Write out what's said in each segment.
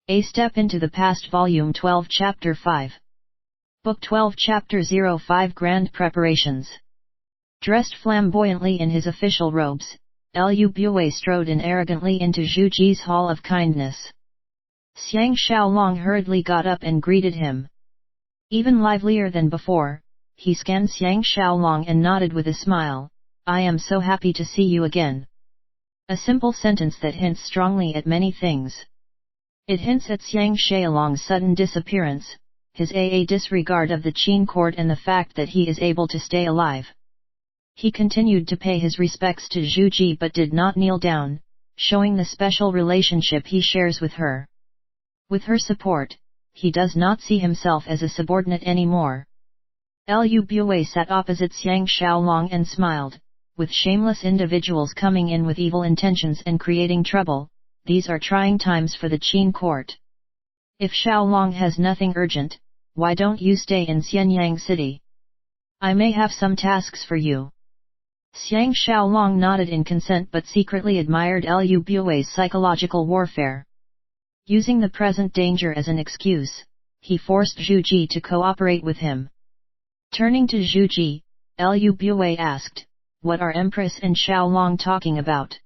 A Step into the Past Volume 12 Chapter 5. Book 12 Chapter 05 Grand Preparations. Dressed flamboyantly in his official robes, Liu Bue strode in arrogantly into Zhu Ji's Hall of Kindness. Xiang Xiaolong hurriedly got up and greeted him. Even livelier than before, he scanned Xiang Xiaolong and nodded with a smile. "I am so happy to see you again." A simple sentence that hints strongly at many things. It hints at Xiang Xiaolong's sudden disappearance, his disregard of the Qin court and the fact that he is able to stay alive. He continued to pay his respects to Zhu Ji but did not kneel down, showing the special relationship he shares with her. With her support, he does not see himself as a subordinate anymore. Liu Bue sat opposite Xiang Xiaolong and smiled. With shameless individuals coming in with evil intentions and creating trouble, these are trying times for the Qin court. If Xiaolong has nothing urgent, why don't you stay in Xianyang City? I may have some tasks for you. Xiang Xiaolong nodded in consent but secretly admired Liu Bue's psychological warfare. Using the present danger as an excuse, he forced Zhu Ji to cooperate with him. Turning to Zhu Ji, Liu Bue asked, "What are Empress and Xiaolong talking about?"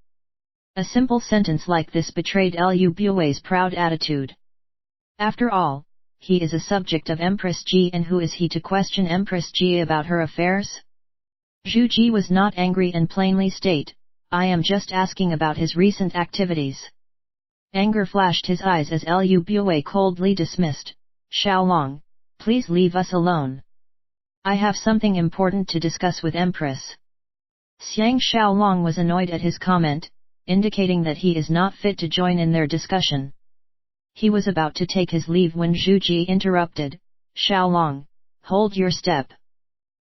A simple sentence like this betrayed Liu Bue's proud attitude. After all, he is a subject of Empress Ji, and who is he to question Empress Ji about her affairs? Zhu Ji was not angry and plainly state, "I am just asking about his recent activities." Anger flashed his eyes as Liu Bue coldly dismissed, "Xiaolong, please leave us alone. I have something important to discuss with Empress." Xiang Xiaolong was annoyed at his comment, indicating that he is not fit to join in their discussion. He was about to take his leave when Zhu Ji interrupted, "Xiaolong, hold your step.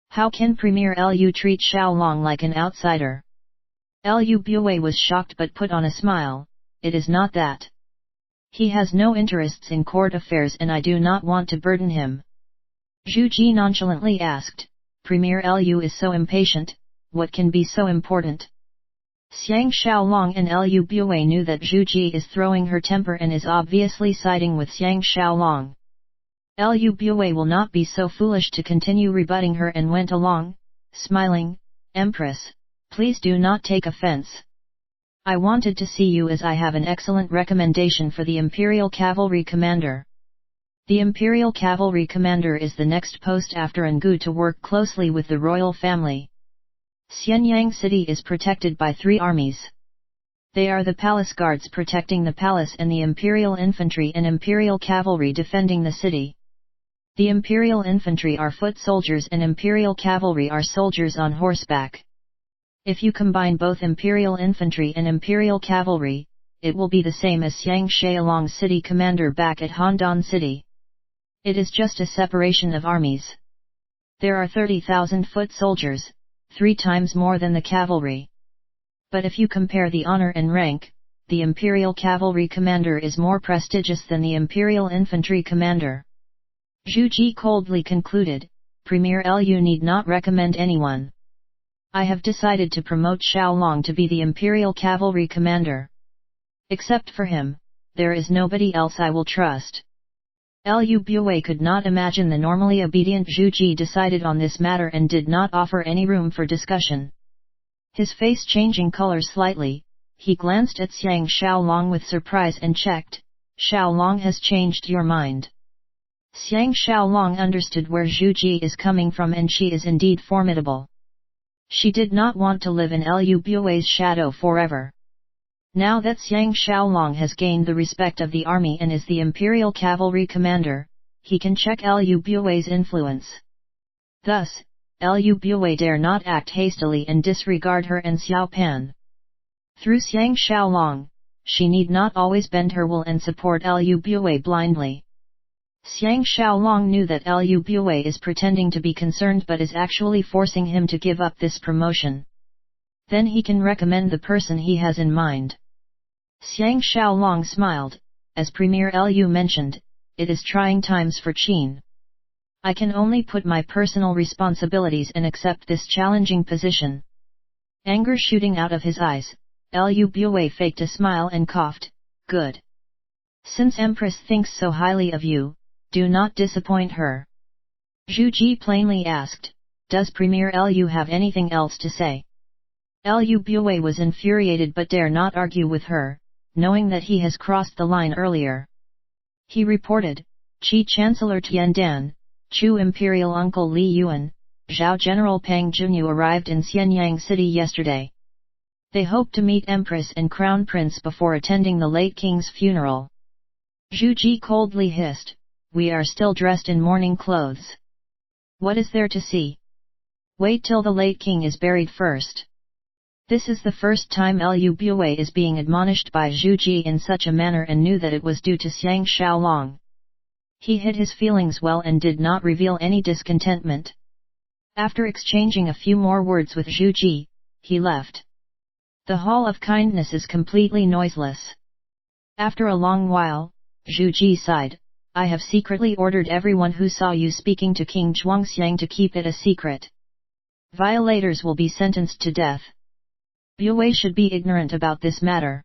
How can Premier Liu treat Xiaolong like an outsider?" Liu Bue was shocked but put on a smile, "It is not that. He has no interests in court affairs and I do not want to burden him." Zhu Ji nonchalantly asked, "Premier Liu is so impatient, what can be so important?" Xiang Xiaolong and Liu Bue knew that Zhu Ji is throwing her temper and is obviously siding with Xiang Xiaolong. Liu Bue will not be so foolish to continue rebutting her and went along, smiling, "Empress, please do not take offense. I wanted to see you as I have an excellent recommendation for the Imperial Cavalry Commander." The Imperial Cavalry Commander is the next post after Ngu to work closely with the royal family. Xianyang City is protected by 3 armies. They are the palace guards protecting the palace and the Imperial Infantry and Imperial Cavalry defending the city. The Imperial Infantry are foot soldiers and Imperial Cavalry are soldiers on horseback. If you combine both Imperial Infantry and Imperial Cavalry, it will be the same as Xiang Xiaolong's city commander back at Handan City. It is just a separation of armies. There are 30,000 foot soldiers, 3 times more than the cavalry. But if you compare the honor and rank, the Imperial Cavalry Commander is more prestigious than the Imperial Infantry Commander. Zhu Ji coldly concluded, "Premier Liu need not recommend anyone. I have decided to promote Xiaolong to be the Imperial Cavalry Commander. Except for him, there is nobody else I will trust." Liu Bue could not imagine the normally obedient Zhu Ji decided on this matter and did not offer any room for discussion. His face changing color slightly, he glanced at Xiang Xiaolong with surprise and checked, "Xiaolong has changed your mind." Xiang Xiaolong understood where Zhu Ji is coming from and she is indeed formidable. She did not want to live in Liu Bue's shadow forever. Now that Xiang Xiaolong has gained the respect of the army and is the Imperial Cavalry Commander, he can check Liu Bue's influence. Thus, Liu Bue dare not act hastily and disregard her and Xiao Pan. Through Xiang Xiaolong, she need not always bend her will and support Liu Bue blindly. Xiang Xiaolong knew that Liu Bue is pretending to be concerned but is actually forcing him to give up this promotion. Then he can recommend the person he has in mind. Xiang Xiaolong smiled, as Premier Liu mentioned, "It is trying times for Qin. I can only put my personal responsibilities and accept this challenging position." Anger shooting out of his eyes, Liu Bue faked a smile and coughed, "Good. Since Empress thinks so highly of you, do not disappoint her. Zhu Ji plainly asked, does Premier Lu have anything else to say? Lu Bue was infuriated but dare not argue with her, knowing that he has crossed the line earlier. He reported, Qi Chancellor Tian Dan, Chu Imperial Uncle Li Yuan, Zhao General Pang Junyu arrived in Xianyang City yesterday. They hope to meet Empress and Crown Prince before attending the late king's funeral. Zhu Ji coldly hissed, we are still dressed in mourning clothes. What is there to see? Wait till the late king is buried first. This is the first time Lu Bue is being admonished by Zhu Ji in such a manner and knew that it was due to Xiang Xiaolong. He hid his feelings well and did not reveal any discontentment. After exchanging a few more words with Zhu Ji, he left. The Hall of Kindness is completely noiseless. After a long while, Zhu Ji sighed, I have secretly ordered everyone who saw you speaking to King Zhuangxiang to keep it a secret. Violators will be sentenced to death. Bue should be ignorant about this matter.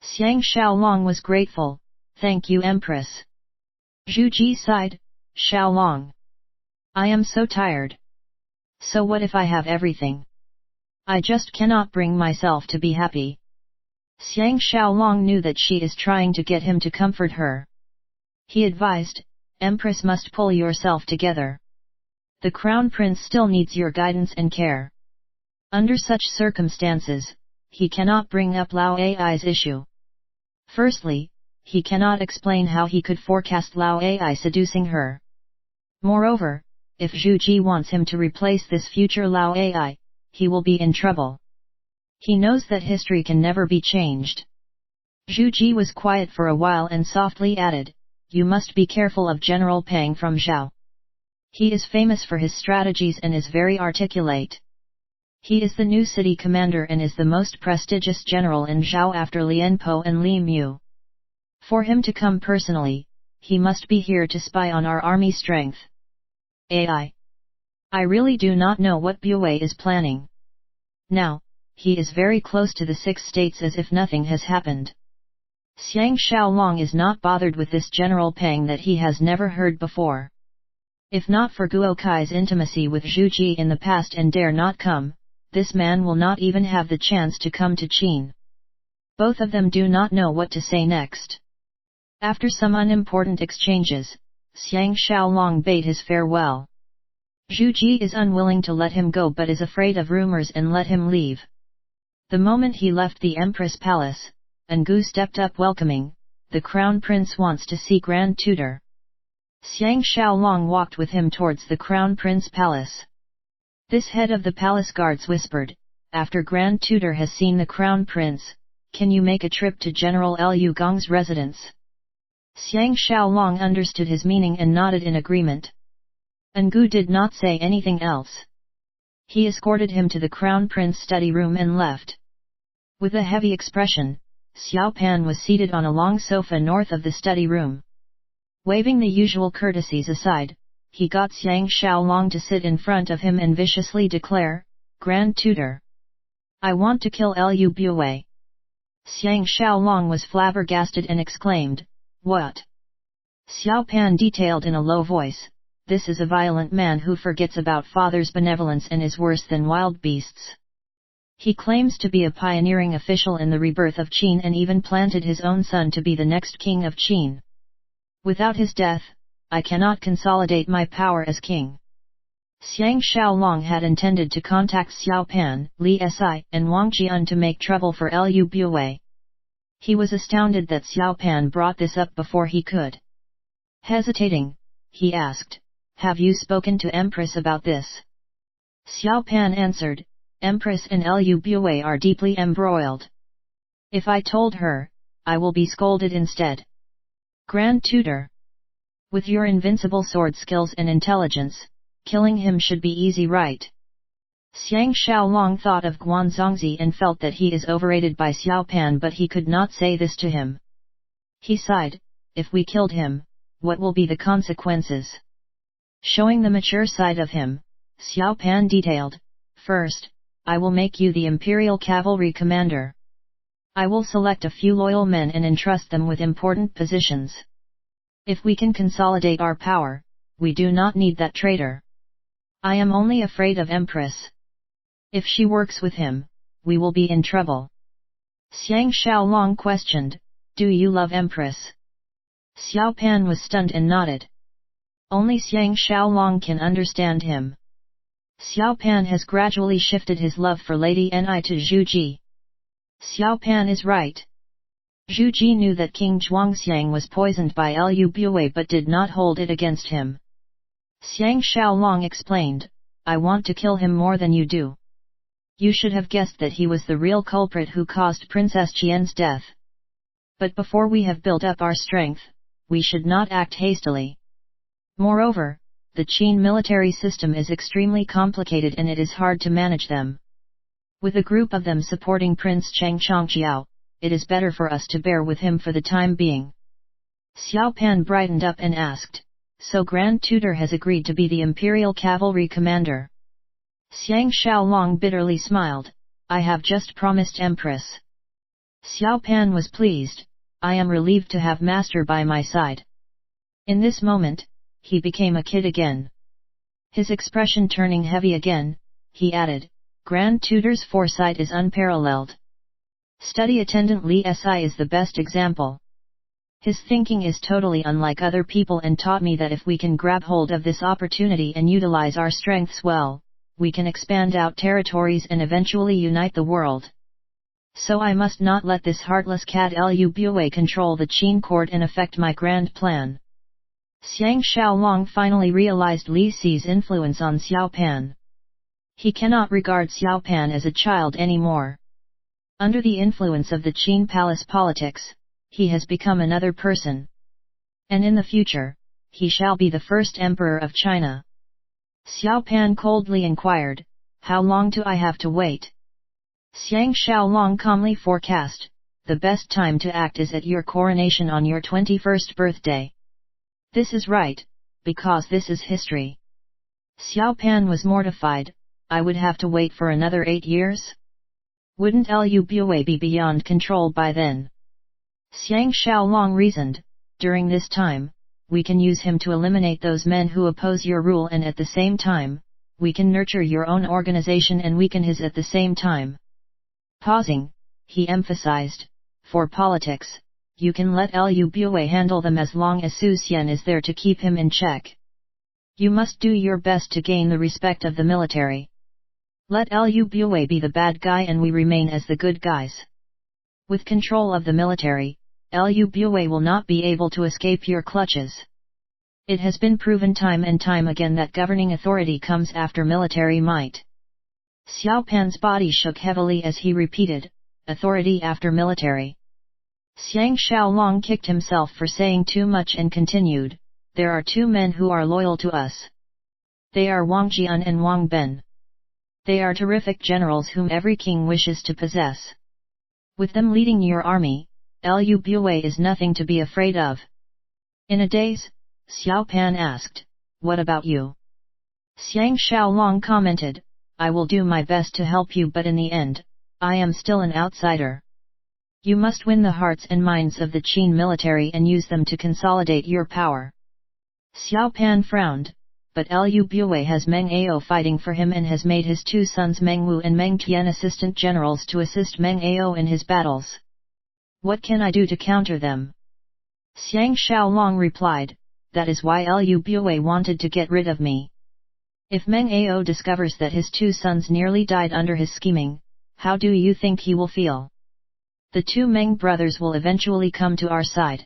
Xiang Xiaolong was grateful, thank you Empress. Zhu Ji sighed, Xiaolong. I am so tired. So what if I have everything? I just cannot bring myself to be happy. Xiang Xiaolong knew that she is trying to get him to comfort her. He advised, Empress must pull yourself together. The Crown Prince still needs your guidance and care. Under such circumstances, he cannot bring up Lao Ai's issue. Firstly, he cannot explain how he could forecast Lao Ai seducing her. Moreover, if Zhu Ji wants him to replace this future Lao Ai, he will be in trouble. He knows that history can never be changed. Zhu Ji was quiet for a while and softly added, you must be careful of General Pang from Zhao. He is famous for his strategies and is very articulate. He is the new city commander and is the most prestigious general in Zhao after Lian Po and Li Mu. For him to come personally, he must be here to spy on our army strength. I really do not know what Bue is planning. Now, he is very close to the 6 states as if nothing has happened. Xiang Xiaolong is not bothered with this General Pang that he has never heard before. If not for Guo Kai's intimacy with Zhu Ji in the past and dare not come, this man will not even have the chance to come to Qin. Both of them do not know what to say next. After some unimportant exchanges, Xiang Xiaolong bade his farewell. Zhu Ji is unwilling to let him go but is afraid of rumors and let him leave. The moment he left the Empress Palace, Ngu stepped up welcoming, the Crown Prince wants to see Grand Tutor. Xiang Xiaolong walked with him towards the Crown Prince Palace. This head of the palace guards whispered, after Grand Tutor has seen the Crown Prince, can you make a trip to General Lu Gong's residence? Xiang Xiaolong understood his meaning and nodded in agreement. Ngu did not say anything else. He escorted him to the Crown Prince study room and left. With a heavy expression, Xiao Pan was seated on a long sofa north of the study room. Waving the usual courtesies aside, he got Xiang Xiaolong to sit in front of him and viciously declare, Grand Tutor, I want to kill Lu Bue. Xiang Xiaolong was flabbergasted and exclaimed, what? Xiao Pan detailed in a low voice, this is a violent man who forgets about father's benevolence and is worse than wild beasts. He claims to be a pioneering official in the rebirth of Qin and even planted his own son to be the next king of Qin. Without his death, I cannot consolidate my power as king. Xiang Xiaolong had intended to contact Xiao Pan, Li Si, and Wang Jian to make trouble for Lu Bue. He was astounded that Xiao Pan brought this up before he could. Hesitating, he asked, have you spoken to Empress about this? Xiao Pan answered, Empress and Lu Bue are deeply embroiled. If I told her, I will be scolded instead. Grand Tutor, with your invincible sword skills and intelligence, killing him should be easy, right? Xiang Xiaolong thought of Guanzongzi and felt that he is overrated by Xiao Pan, but he could not say this to him. He sighed, if we killed him, what will be the consequences? Showing the mature side of him, Xiao Pan detailed, first, I will make you the Imperial Cavalry Commander. I will select a few loyal men and entrust them with important positions. If we can consolidate our power, we do not need that traitor. I am only afraid of Empress. If she works with him, we will be in trouble. Xiang Xiaolong questioned, do you love Empress? Xiao Pan was stunned and nodded. Only Xiang Xiaolong can understand him. Xiao Pan has gradually shifted his love for Lady Ni to Zhu Ji. Xiao Pan is right. Zhu Ji knew that King Zhuangxiang was poisoned by Lu Bue but did not hold it against him. Xiang Xiaolong explained, I want to kill him more than you do. You should have guessed that he was the real culprit who caused Princess Qian's death. But before we have built up our strength, we should not act hastily. Moreover, the Qin military system is extremely complicated and it is hard to manage them. With a group of them supporting Prince Cheng Chongqiao, it is better for us to bear with him for the time being. Xiao Pan brightened up and asked, so Grand Tutor has agreed to be the Imperial Cavalry Commander? Xiang Xiaolong bitterly smiled, I have just promised Empress. Xiao Pan was pleased, I am relieved to have Master by my side. In this moment, he became a kid again. His expression turning heavy again, he added, Grand Tutor's foresight is unparalleled. Study Attendant Li Si is the best example. His thinking is totally unlike other people and taught me that if we can grab hold of this opportunity and utilize our strengths well, we can expand out territories and eventually unite the world. So I must not let this heartless cat Lu Bue control the Qin court and affect my grand plan. Xiang Xiaolong finally realized Li Si's influence on Xiao Pan. He cannot regard Xiao Pan as a child anymore. Under the influence of the Qin palace politics, he has become another person. And in the future, he shall be the first emperor of China. Xiao Pan coldly inquired, how long do I have to wait? Xiang Xiaolong calmly forecast, the best time to act is at your coronation on your 21st birthday. This is right, because this is history. Xiao Pan was mortified, I would have to wait for another 8 years? Wouldn't Lu Bue be beyond control by then? Xiang Xiaolong reasoned, during this time, we can use him to eliminate those men who oppose your rule and at the same time, we can nurture your own organization and weaken his at the same time. Pausing, he emphasized, for politics, you can let Lu Bue handle them as long as Su Xian is there to keep him in check. You must do your best to gain the respect of the military. Let Lu Bue be the bad guy and we remain as the good guys. With control of the military, Lu Bue will not be able to escape your clutches. It has been proven time and time again that governing authority comes after military might. Xiao Pan's body shook heavily as he repeated, authority after military. Xiang Xiaolong kicked himself for saying too much and continued, there are 2 men who are loyal to us. They are Wang Jian and Wang Ben. They are terrific generals whom every king wishes to possess. With them leading your army, Lu Bue is nothing to be afraid of. In a daze, Xiao Pan asked, what about you? Xiang Xiaolong commented, I will do my best to help you but in the end, I am still an outsider. You must win the hearts and minds of the Qin military and use them to consolidate your power. Xiao Pan frowned, but Lu Bue has Meng Ao fighting for him and has made his 2 sons Meng Wu and Meng Tian assistant generals to assist Meng Ao in his battles. What can I do to counter them? Xiang Xiaolong replied, that is why Lu Bue wanted to get rid of me. If Meng Ao discovers that his 2 sons nearly died under his scheming, how do you think he will feel? The 2 Meng brothers will eventually come to our side.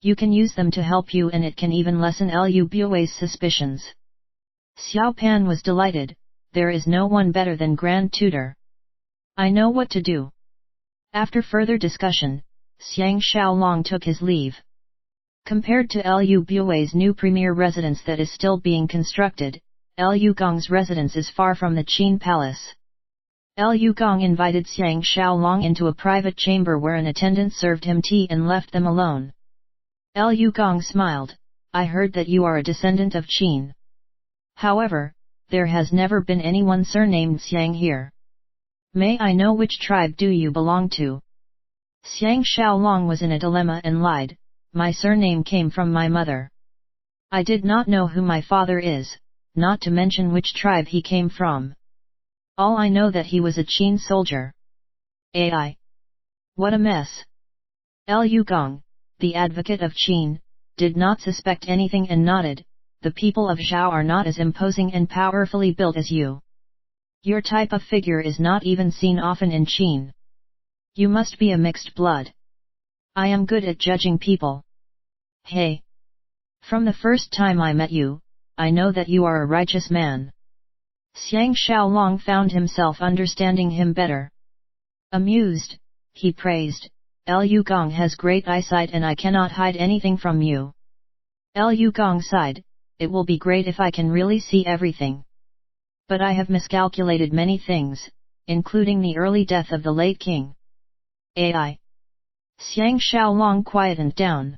You can use them to help you and it can even lessen Lu Bue's suspicions. Xiao Pan was delighted, there is no one better than Grand Tutor. I know what to do. After further discussion, Xiang Xiaolong took his leave. Compared to Lu Bue's new premier residence that is still being constructed, Lu Gong's residence is far from the Qin palace. Lu Gong invited Xiang Xiaolong into a private chamber where an attendant served him tea and left them alone. Lu Gong smiled, I heard that you are a descendant of Qin. However, there has never been anyone surnamed Xiang here. May I know which tribe do you belong to? Xiang Xiaolong was in a dilemma and lied, my surname came from my mother. I did not know who my father is, not to mention which tribe he came from. All I know that he was a Qin soldier. AI. What a mess. Liu Gong, the advocate of Qin, did not suspect anything and nodded, the people of Zhao are not as imposing and powerfully built as you. Your type of figure is not even seen often in Qin. You must be a mixed blood. I am good at judging people. Hey! From the first time I met you, I know that you are a righteous man. Xiang Xiaolong found himself understanding him better. Amused, he praised, Liu Gong has great eyesight and I cannot hide anything from you. Liu Gong sighed, it will be great if I can really see everything. But I have miscalculated many things, including the early death of the late king. AI. Xiang Xiaolong quietened down.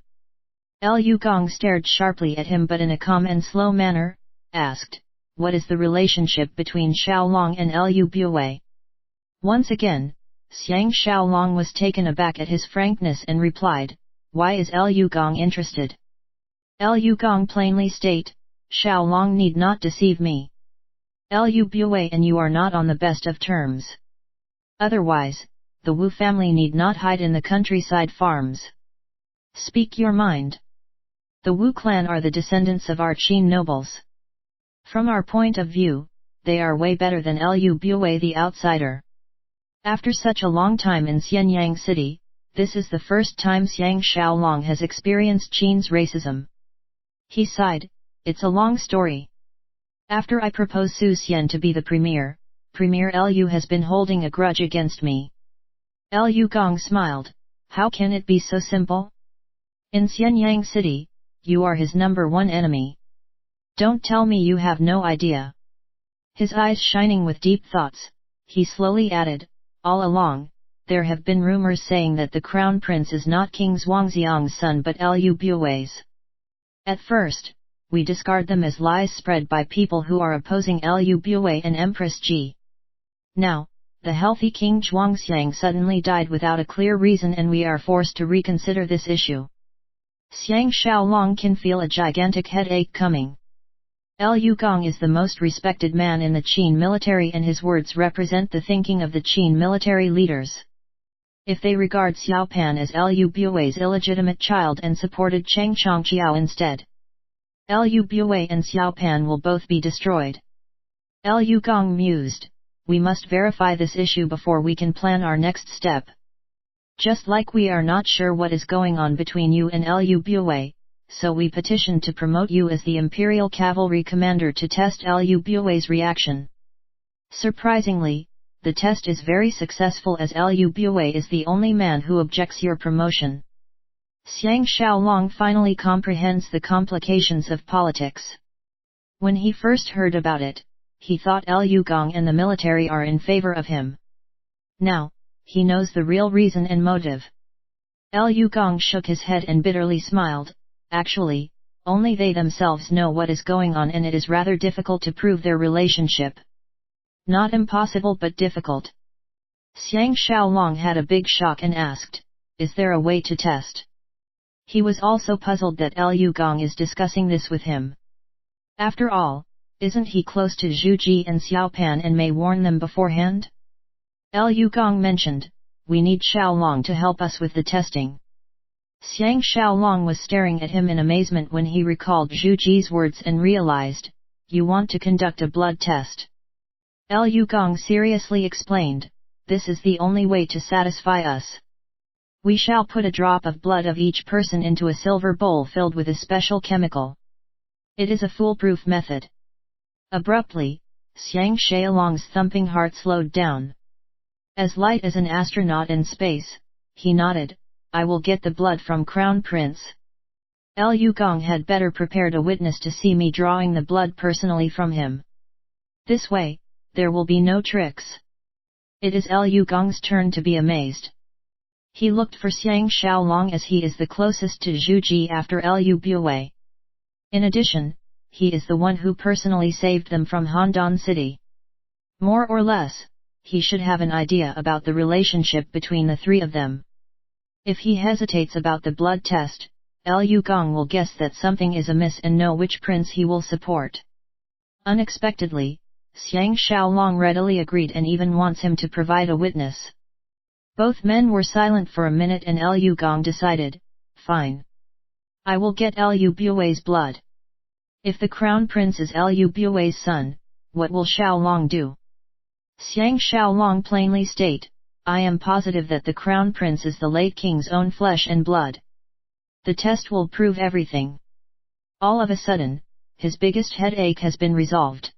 Liu Gong stared sharply at him but in a calm and slow manner, asked, what is the relationship between Xiaolong and Liu Bue? Once again, Xiang Xiaolong was taken aback at his frankness and replied, why is Liu Gong interested? Liu Gong plainly state, Xiaolong need not deceive me. Liu Bue and you are not on the best of terms. Otherwise, the Wu family need not hide in the countryside farms. Speak your mind. The Wu clan are the descendants of our Qin nobles. From our point of view, they are way better than Liu Bue the outsider. After such a long time in Xianyang City, this is the first time Xiang Xiaolong has experienced Qin's racism. He sighed, it's a long story. After I proposed Su Xian to be the Premier Liu has been holding a grudge against me. Liu Gong smiled, how can it be so simple? In Xianyang City, you are his #1 enemy. Don't tell me you have no idea. His eyes shining with deep thoughts, he slowly added, all along, there have been rumors saying that the crown prince is not King Zhuangxiang's son but Liu Bue's. At first, we discard them as lies spread by people who are opposing Liu Bue and Empress Ji. Now, the healthy King Zhuangxiang suddenly died without a clear reason and we are forced to reconsider this issue. Xiang Xiaolong can feel a gigantic headache coming. Liu Gong is the most respected man in the Qin military and his words represent the thinking of the Qin military leaders. If they regard Xiao Pan as Liu Bue's illegitimate child and supported Cheng Chongqiao instead, Liu Bue and Xiao Pan will both be destroyed. Liu Gong mused, we must verify this issue before we can plan our next step. Just like we are not sure what is going on between you and Liu Bue, so we petitioned to promote you as the Imperial Cavalry Commander to test Liu Bue's reaction. Surprisingly, the test is very successful as Liu Bue is the only man who objects your promotion. Xiang Xiaolong finally comprehends the complications of politics. When he first heard about it, he thought Liu Gong and the military are in favor of him. Now, he knows the real reason and motive. Liu Gong shook his head and bitterly smiled, actually, only they themselves know what is going on and it is rather difficult to prove their relationship. Not impossible but difficult. Xiang Xiaolong had a big shock and asked, is there a way to test? He was also puzzled that Liu Gong is discussing this with him. After all, isn't he close to Zhu Ji and Xiao Pan and may warn them beforehand? Liu Gong mentioned, we need Xiaolong to help us with the testing. Xiang Xiaolong was staring at him in amazement when he recalled Zhu Ji's words and realized, you want to conduct a blood test. Liu Gong seriously explained, this is the only way to satisfy us. We shall put a drop of blood of each person into a silver bowl filled with a special chemical. It is a foolproof method. Abruptly, Xiang Xiaolong's thumping heart slowed down. As light as an astronaut in space, he nodded, I will get the blood from Crown Prince. Liu Gong had better prepared a witness to see me drawing the blood personally from him. This way, there will be no tricks. It is Liu Gong's turn to be amazed. He looked for Xiang Xiaolong as he is the closest to Zhu Ji after Liu Bue. In addition, he is the one who personally saved them from Handan City. More or less, he should have an idea about the relationship between the three of them. If he hesitates about the blood test, Liu Gong will guess that something is amiss and know which prince he will support. Unexpectedly, Xiang Xiaolong readily agreed and even wants him to provide a witness. Both men were silent for a minute and Liu Gong decided, fine. I will get Liu Bui's blood. If the crown prince is Liu Bui's son, what will Xiaolong do? Xiang Xiaolong plainly state, I am positive that the crown prince is the late king's own flesh and blood. The test will prove everything. All of a sudden, his biggest headache has been resolved.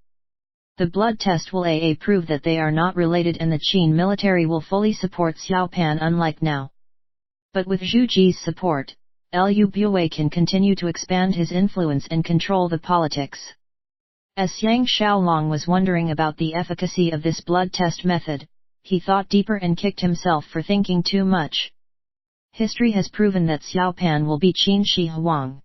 The blood test will prove that they are not related and the Qin military will fully support Xiaopan unlike now. But with Zhu Ji's support, Liu Bui can continue to expand his influence and control the politics. As Xiang Xiaolong was wondering about the efficacy of this blood test method, he thought deeper and kicked himself for thinking too much. History has proven that Xiaopan will be Qin Shi Huang.